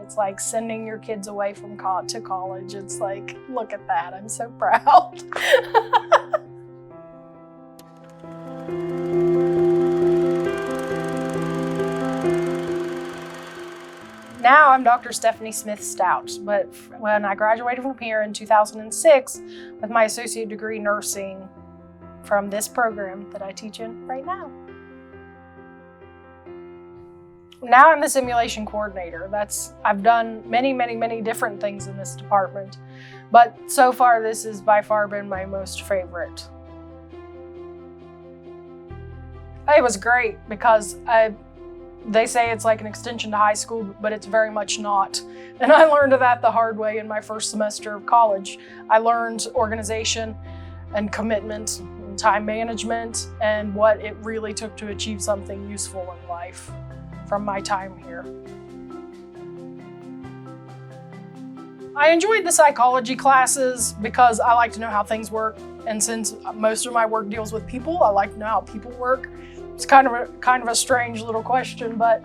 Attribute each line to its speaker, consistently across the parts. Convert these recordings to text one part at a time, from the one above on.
Speaker 1: It's like sending your kids away from to college. It's like, look at that, I'm so proud. Now I'm Dr. Stephanie Smith-Stout, but when I graduated from here in 2006 with my associate degree nursing from this program that I teach in right now. Now I'm the simulation coordinator. I've done many different things in this department, but so far this has by far been my most favorite. It was great because they say it's like an extension to high school, but it's very much not. And I learned that the hard way in my first semester of college. I learned organization and commitment and time management and what it really took to achieve something useful in life from my time here. I enjoyed the psychology classes because I like to know how things work. And since most of my work deals with people, I like to know how people work. It's kind of a strange little question, but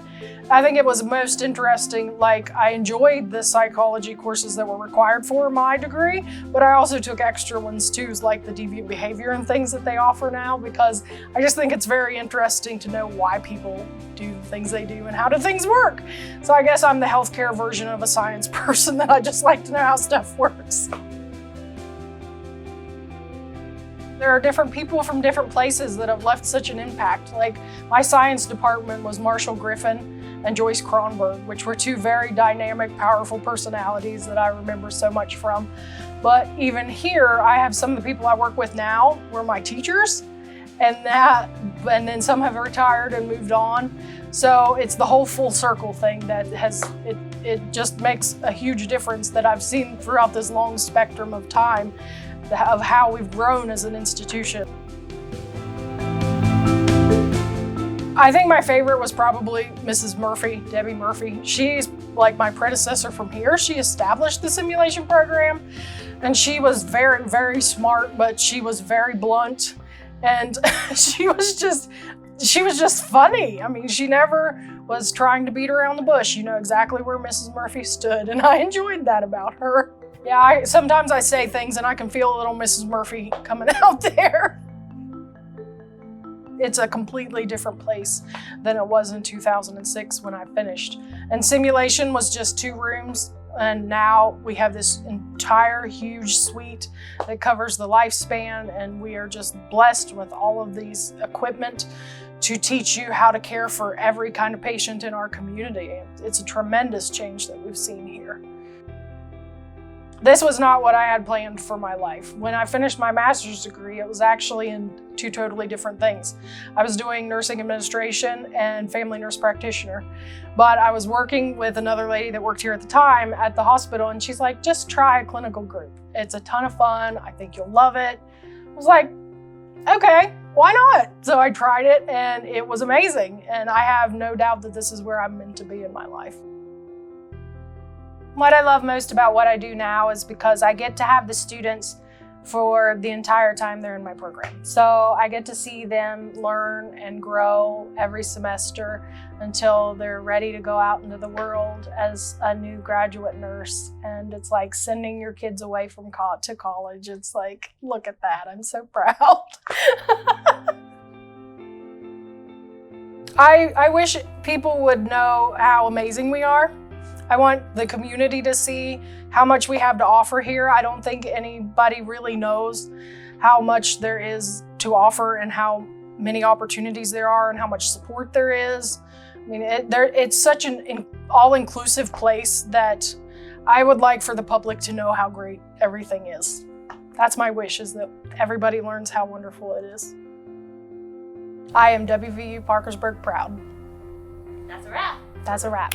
Speaker 1: I think it was most interesting. Like, I enjoyed the psychology courses that were required for my degree, but I also took extra ones too, like the deviant behavior and things that they offer now, because I just think it's very interesting to know why people do the things they do and how do things work. So I guess I'm the healthcare version of a science person, that I just like to know how stuff works. There are different people from different places that have left such an impact. Like, my science department was Marshall Griffin and Joyce Kronberg, which were two very dynamic, powerful personalities that I remember so much from. But even here, I have some of the people I work with now were my teachers, and then some have retired and moved on. So it's the whole full circle thing that it just makes a huge difference that I've seen throughout this long spectrum of time of how we've grown as an institution. I think my favorite was probably Mrs. Murphy, Debbie Murphy. She's like my predecessor from here. She established the simulation program, and she was very smart, but she was very blunt, and she was just funny. I mean, she never was trying to beat around the bush. You know exactly where Mrs. Murphy stood, and I enjoyed that about her. Yeah, sometimes I say things and I can feel a little Mrs. Murphy coming out there. It's a completely different place than it was in 2006 when I finished. And simulation was just 2 rooms, and now we have this entire huge suite that covers the lifespan, and we are just blessed with all of these equipment to teach you how to care for every kind of patient in our community. It's a tremendous change that we've seen here. This was not what I had planned for my life. When I finished my master's degree, it was actually in 2 totally different things. I was doing nursing administration and family nurse practitioner, but I was working with another lady that worked here at the time at the hospital, and she's like, just try a clinical group. It's a ton of fun. I think you'll love it. I was like, okay, why not? So I tried it, and it was amazing. And I have no doubt that this is where I'm meant to be in my life. What I love most about what I do now is because I get to have the students for the entire time they're in my program. So I get to see them learn and grow every semester until they're ready to go out into the world as a new graduate nurse. And it's like sending your kids away from to college. It's like, look at that, I'm so proud. I wish people would know how amazing we are. I want the community to see how much we have to offer here. I don't think anybody really knows how much there is to offer and how many opportunities there are and how much support there is. I mean, it's such an all-inclusive place that I would like for the public to know how great everything is. That's my wish, is that everybody learns how wonderful it is. I am WVU Parkersburg proud.
Speaker 2: That's a wrap.
Speaker 1: That's a wrap.